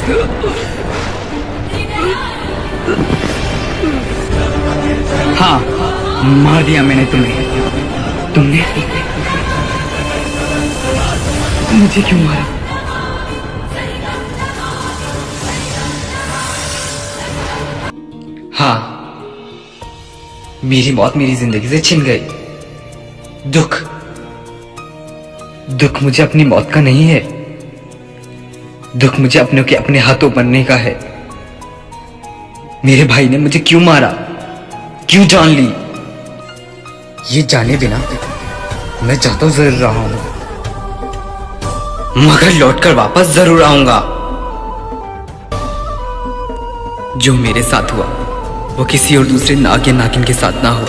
हाँ, मार दिया मैंने तुम्हें। तुमने मुझे क्यों मारा? हाँ, मेरी मौत मेरी जिंदगी से छिन गई। दुख मुझे अपनी मौत का नहीं है। दुख मुझे अपनों के अपने हाथों बनने का है। मेरे भाई ने मुझे क्यों मारा, क्यों जान ली? ये जाने बिना मैं जाता जरूर रहा हूं, मगर लौटकर वापस जरूर आऊंगा। जो मेरे साथ हुआ वो किसी और दूसरे नाग या नागिन के साथ ना हो।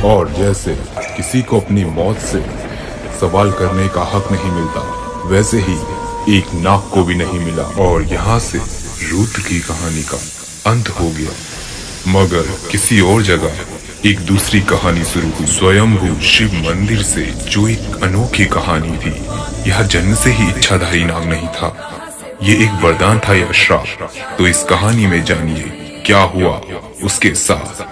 और जैसे किसी को अपनी मौत से सवाल करने का हक नहीं मिलता, वैसे ही एक नाग को भी नहीं मिला। और यहाँ से रूत की कहानी का अंत हो गया। मगर किसी और जगह एक दूसरी कहानी शुरू हुई, स्वयंभू शिव मंदिर से, जो एक अनोखी कहानी थी। यह जन्म से ही इच्छाधारी नाग नहीं था, ये एक वरदान था या श्राप। तो इस कहानी में जानिए क्या हुआ उसके साथ।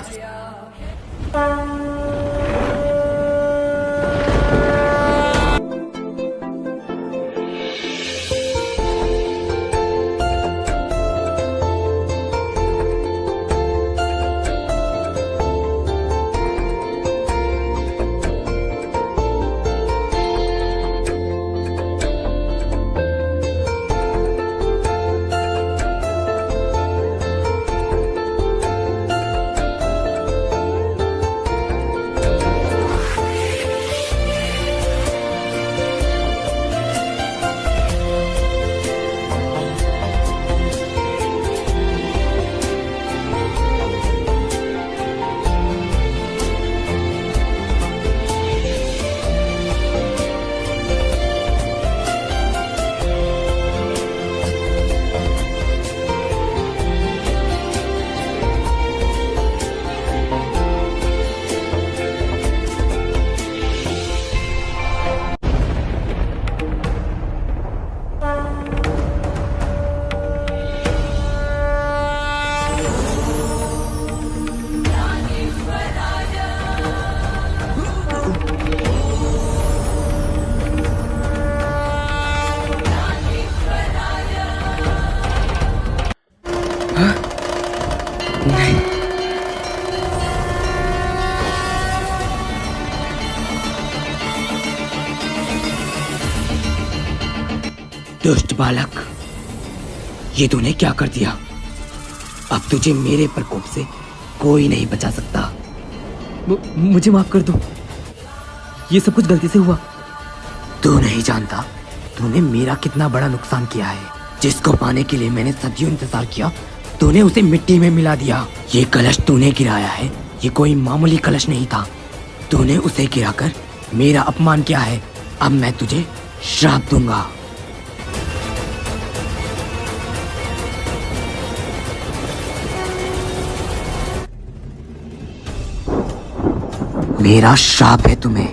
दुष्ट बालक, ये तूने क्या कर दिया? अब तुझे मेरे प्रकोप से कोई नहीं बचा सकता। मुझे माफ कर दो, ये सब कुछ गलती से हुआ। तू नहीं जानता तूने मेरा कितना बड़ा नुकसान किया है। जिसको पाने के लिए मैंने सदियों इंतजार किया, तूने उसे मिट्टी में मिला दिया। ये कलश तूने गिराया है, ये कोई मामूली कलश नहीं था। तूने उसे गिराकर मेरा अपमान किया है। अब मैं तुझे श्राप दूंगा। मेरा श्राप है तुम्हें।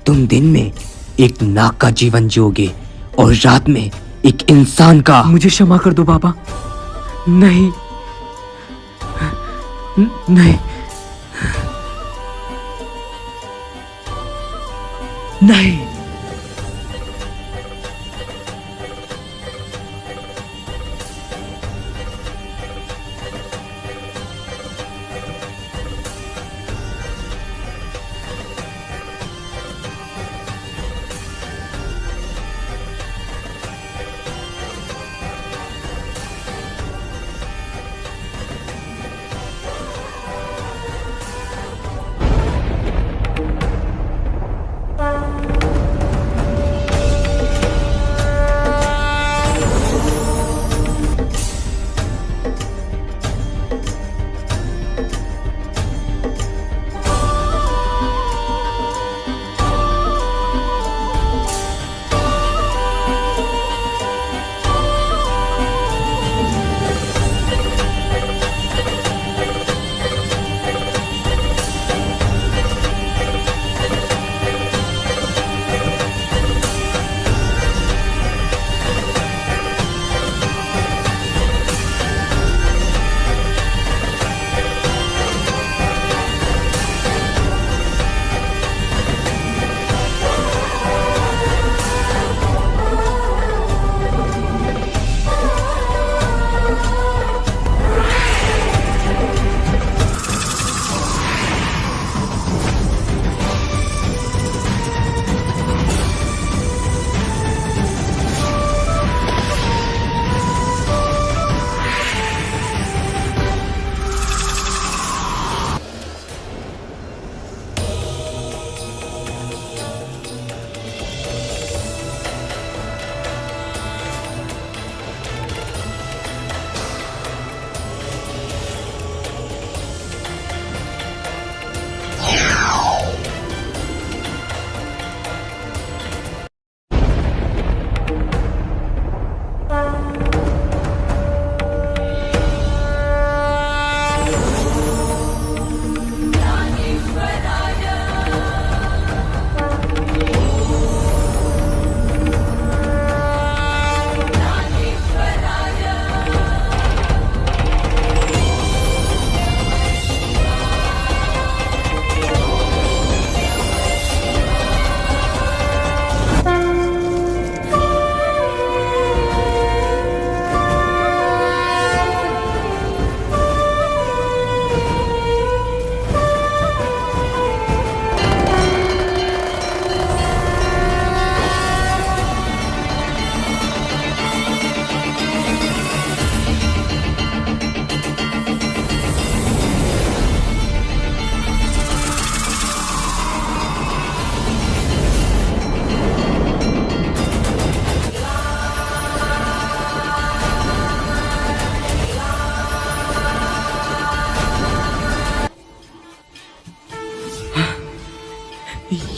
तुम दिन में एक नाग का जीवन जियोगे और रात में एक इंसान का। मुझे क्षमा कर दो बाबा। नहीं नहीं नहीं।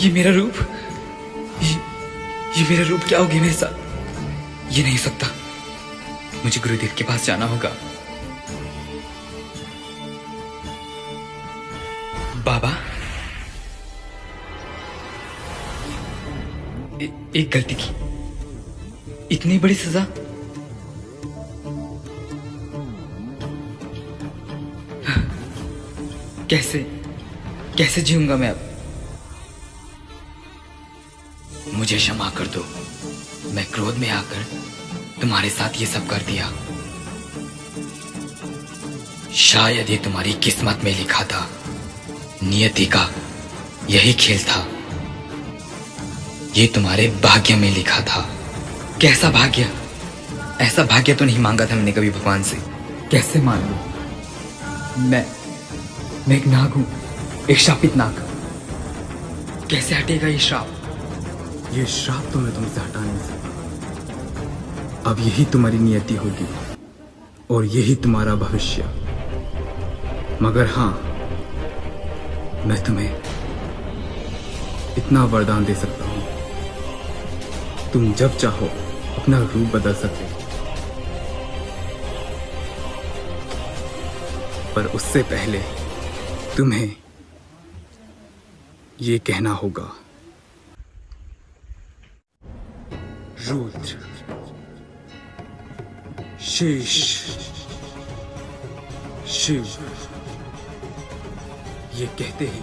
ये मेरा रूप, ये मेरा रूप क्या हो गया मेरे साथ? ये नहीं हो सकता। मुझे गुरुदेव के पास जाना होगा। बाबा, एक गलती की, इतनी बड़ी सजा। कैसे कैसे जीऊंगा मैं अब? मुझे क्षमा कर दो। मैं क्रोध में आकर तुम्हारे साथ ये सब कर दिया। शायद ये तुम्हारी किस्मत में लिखा था, नियति का यही खेल था। ये तुम्हारे भाग्य में लिखा था। कैसा भाग्य? ऐसा भाग्य तो नहीं मांगा था मैंने कभी भगवान से। कैसे मान लूं? मैं एक नाग हूं, एक शापित नाग। कैसे हटेगा ये श्राप? ये श्राप तो मैं तुमसे हटा नहीं सकता। अब यही तुम्हारी नियति होगी और यही तुम्हारा भविष्य। मगर हाँ, मैं तुम्हें इतना वरदान दे सकता हूं, तुम जब चाहो अपना रूप बदल सकते हो। पर उससे पहले तुम्हें ये कहना होगा, रुद्र, शेष, शिव। ये कहते ही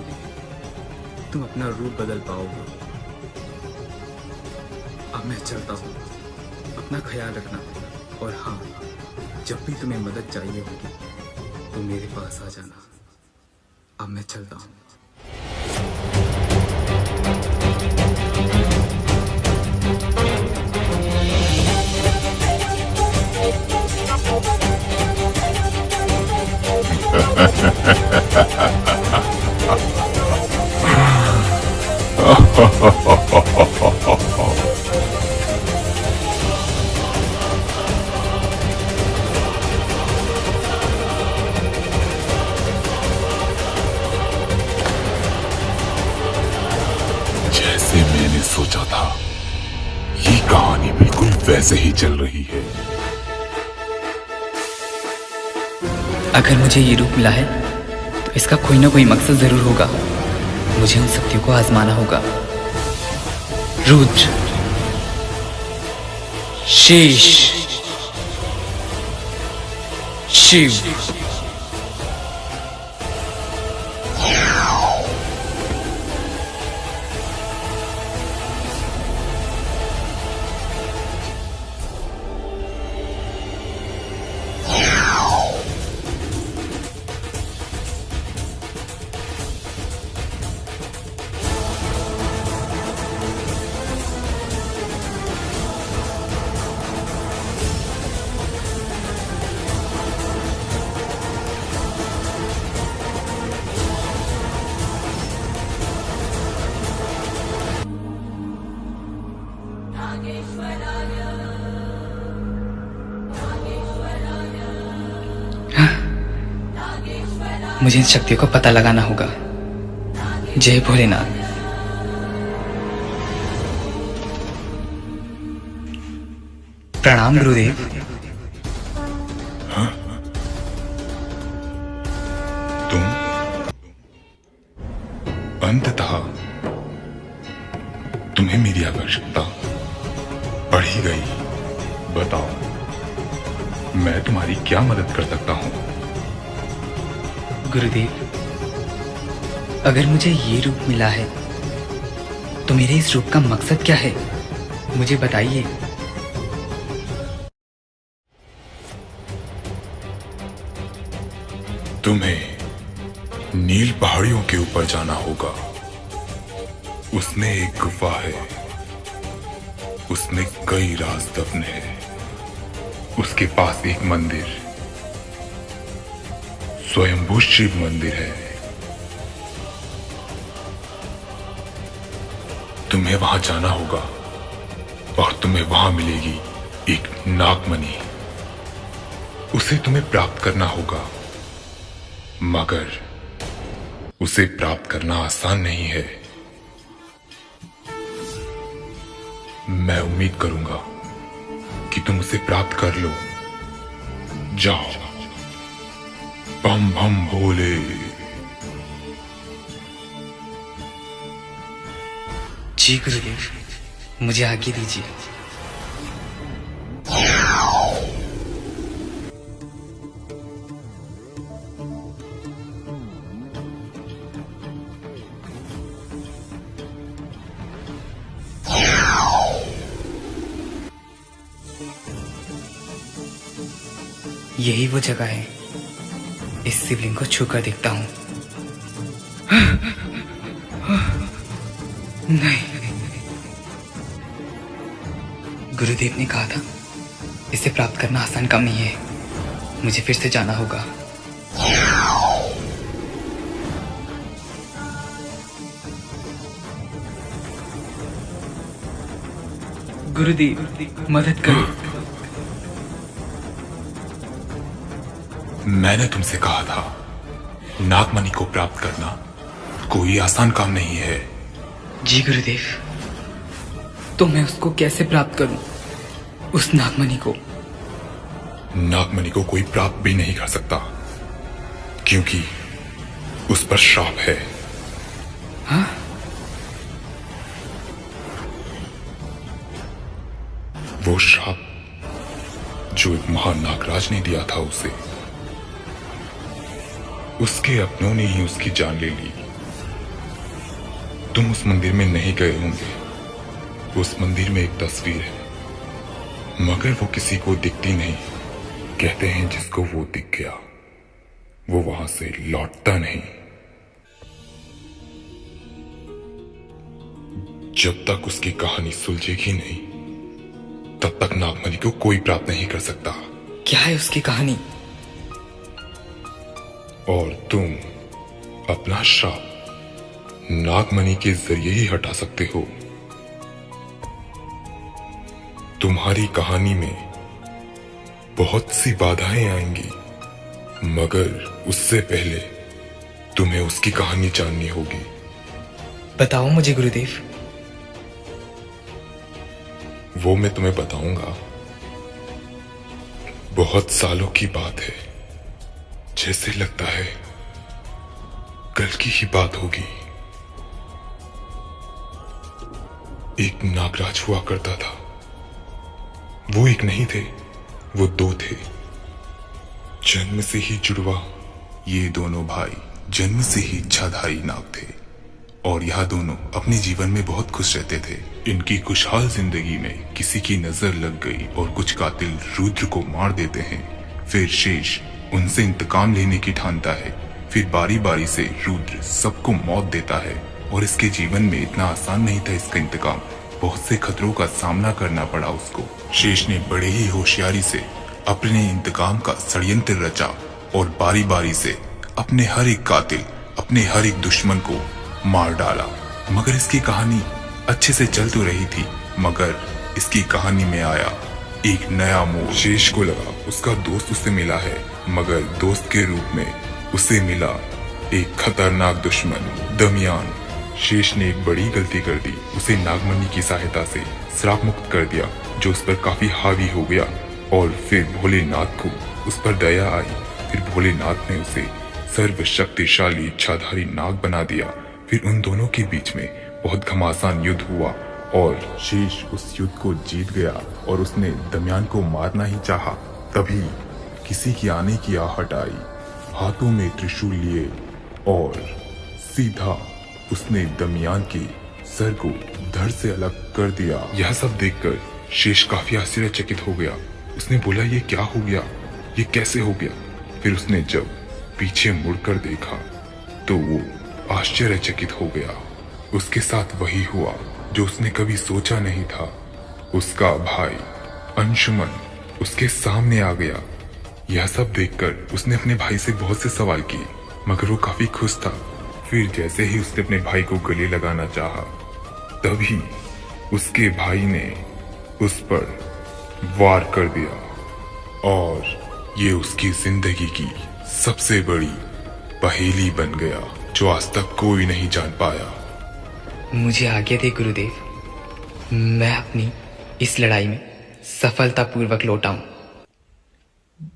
तुम अपना रूप बदल पाओगे। अब मैं चलता हूँ, अपना ख्याल रखना। और हाँ, जब भी तुम्हें मदद चाहिए होगी तो मेरे पास आ जाना। अब मैं चलता हूँ। जैसे मैंने सोचा था, ये कहानी बिल्कुल वैसे ही चल रही है। अगर मुझे ये रूप मिला है तो इसका कोई ना कोई मकसद जरूर होगा। मुझे उन शक्तियों को आजमाना होगा। रुद्र, शेष, शिव। मुझे इन शक्तियों का पता लगाना होगा। जय भोलेनाथ। प्रणाम गुरुदेव। हाँ? तुम अंततः तुम्हें मेरी आवश्यकता पड़ ही गई। बताओ, मैं तुम्हारी क्या मदद कर सकता हूं? गुरुदेव, अगर मुझे ये रूप मिला है तो मेरे इस रूप का मकसद क्या है, मुझे बताइए। तुम्हें नील पहाड़ियों के ऊपर जाना होगा। उसमें एक गुफा है, उसमें कई राज दफन है। उसके पास एक मंदिर, स्वयंभू शिव मंदिर है। तुम्हें वहां जाना होगा और तुम्हें वहां मिलेगी एक नागमणि। उसे तुम्हें प्राप्त करना होगा, मगर उसे प्राप्त करना आसान नहीं है। मैं उम्मीद करूंगा कि तुम उसे प्राप्त कर लो। जाओ, बम बम भोले। जी गुरुदेव, मुझे आज्ञा दीजिए। यही वो जगह है। इस शिवलिंग को छूकर देखता हूं। नहीं, गुरुदेव ने कहा था इसे प्राप्त करना आसान काम नहीं है। मुझे फिर से जाना होगा। गुरुदेव, मदद करो। मैंने तुमसे कहा था, नागमणि को प्राप्त करना कोई आसान काम नहीं है। जी गुरुदेव, तो मैं उसको कैसे प्राप्त करूं? उस नागमणि को? नागमणि को कोई प्राप्त भी नहीं कर सकता, क्योंकि उस पर श्राप है। हाँ? वो श्राप जो एक महान नागराज ने दिया था उसे। उसके अपनों ने ही उसकी जान ले ली। तुम उस मंदिर में नहीं गए होंगे। उस मंदिर में एक तस्वीर है, मगर वो किसी को दिखती नहीं। कहते हैं जिसको वो दिख गया वो वहां से लौटता नहीं। जब तक उसकी कहानी सुलझेगी नहीं, तब तक नागमणि को कोई प्राप्त नहीं कर सकता। क्या है उसकी कहानी? और तुम अपना श्राप नागमणि के जरिए ही हटा सकते हो। तुम्हारी कहानी में बहुत सी बाधाएं आएंगी, मगर उससे पहले तुम्हें उसकी कहानी जाननी होगी। बताओ मुझे गुरुदेव। वो मैं तुम्हें बताऊंगा। बहुत सालों की बात है, जैसे लगता है कल की ही बात होगी। एक नागराज हुआ करता था। वो एक नहीं थे, वो दो थे, जन्म से ही जुड़वा। ये दोनों भाई जन्म से ही इच्छाधारी नाग थे और यह दोनों अपने जीवन में बहुत खुश रहते थे। इनकी खुशहाल जिंदगी में किसी की नजर लग गई और कुछ कातिल रुद्र को मार देते हैं। फिर शेष उनसे इंतकाम लेने की ठानता है। फिर बारी बारी से रुद्र सबको मौत देता है और इसके जीवन में इतना आसान नहीं था इसका इंतकाम। बहुत से खतरों का सामना करना पड़ा उसको। शेष ने बड़े ही होशियारी से अपने इंतकाम का षड्यंत्र रचा और बारी बारी से अपने हर एक कातिल, अपने हर एक दुश्मन को मार डाला। मगर इसकी कहानी अच्छे से चल तो रही थी, मगर इसकी कहानी में आया एक नया मोड़। शेष को लगा उसका दोस्त उससे मिला है, मगर दोस्त के रूप में उसे मिला एक खतरनाक दुश्मन, दमयान। शेष ने एक बड़ी गलती कर दी। उसे नागमणि की सहायता से श्राप मुक्त कर दिया, जो उस पर काफी हावी हो गया। और फिर भोलेनाथ को उस पर दया आई। फिर भोलेनाथ ने उसे सर्वशक्तिशाली इच्छाधारी नाग बना दिया। फिर उन दोनों के बीच में बहुत घमासान युद्ध हुआ और शेष उस युद्ध को जीत गया और उसने दमयान को मारना ही चाहा। तभी किसी की आने की आहट आई, हाथों में त्रिशूल लिए, और सीधा उसने दमयान के सर को धड़ से अलग कर दिया। यह सब देखकर शेष काफी आश्चर्यचकित हो गया। उसने बोला, ये क्या हो गया, ये कैसे हो गया? फिर उसने जब पीछे मुड़कर देखा तो वो आश्चर्यचकित हो गया। उसके साथ वही हुआ जो उसने कभी सोचा नहीं था। उसका भाई अंशुमन उसके सामने आ गया। यह सब देखकर उसने अपने भाई से बहुत से सवाल किए, मगर वो काफी खुश था। फिर जैसे ही उसने अपने भाई को गले लगाना चाहा, तभी उसके भाई ने उस पर वार कर दिया और ये उसकी जिंदगी की सबसे बड़ी पहेली बन गया, जो आज तक कोई नहीं जान पाया। मुझे आज्ञा दे गुरुदेव, मैं अपनी इस लड़ाई में सफलतापूर्वक लौटा हूं।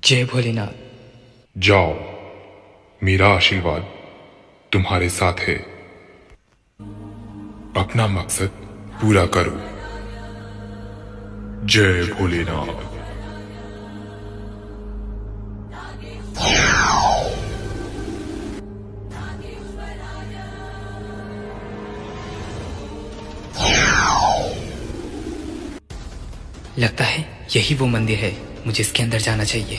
जय भोलेनाथ। जाओ, मेरा आशीर्वाद तुम्हारे साथ है। अपना मकसद पूरा करो। जय भोलेनाथ। लगता है यही वो मंदिर है, मुझे इसके अंदर जाना चाहिए।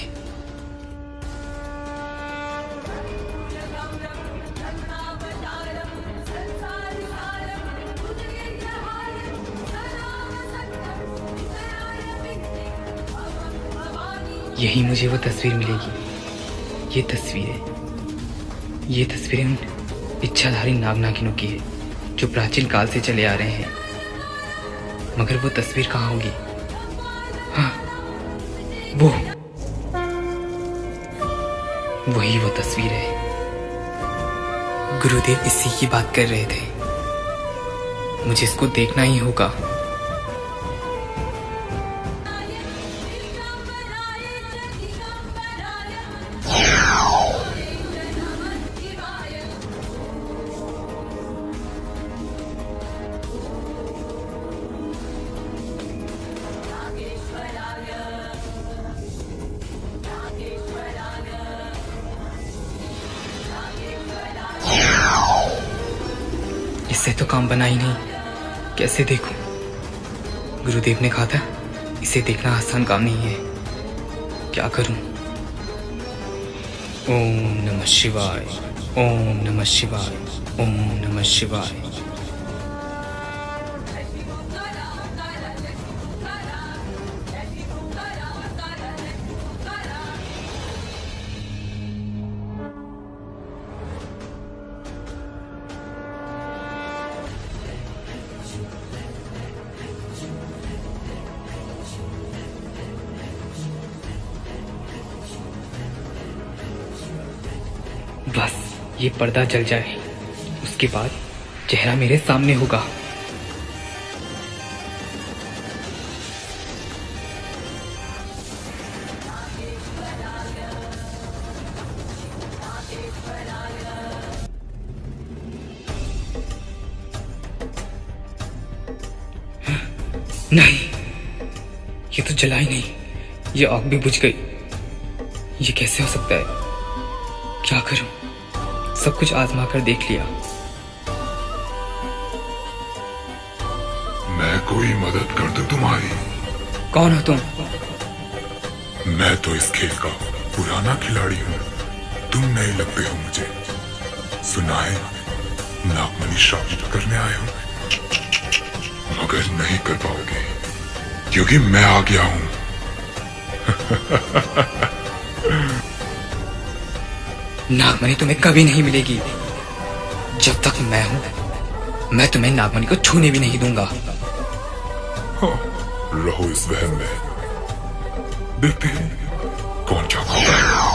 यही मुझे वो तस्वीर मिलेगी। ये तस्वीरें उन इच्छाधारी नाग नागिनों की है जो प्राचीन काल से चले आ रहे हैं। मगर वो तस्वीर कहाँ होगी? हाँ, वही वो तस्वीर है। गुरुदेव इसी की बात कर रहे थे। मुझे इसको देखना ही होगा। इससे तो काम बना ही नहीं, कैसे देखूं? गुरुदेव ने कहा था इसे देखना आसान काम नहीं है। क्या करूं? ओम नमः शिवाय, ओम नमः शिवाय, ओम नमः शिवाय। बस ये पर्दा जल जाए, उसके बाद चेहरा मेरे सामने होगा। नहीं, ये तो जला ही नहीं, ये आग भी बुझ गई। ये कैसे हो सकता है? क्या करूं? सब कुछ आजमा कर देख लिया। मैं कोई मदद कर दूं तुम्हारी? कौन हो तुम? मैं तो इस खेल का पुराना खिलाड़ी हूँ। तुम नए लगते हो मुझे। सुना है नागमणि शापित करने आए हो, मगर नहीं कर पाओगे क्योंकि मैं आ गया हूँ। नागमणि तुम्हें कभी नहीं मिलेगी। जब तक मैं हूं, मैं तुम्हें नागमणि को छूने भी नहीं दूंगा। रहो इस वहम में, देखते हैं कौन क्या होता है।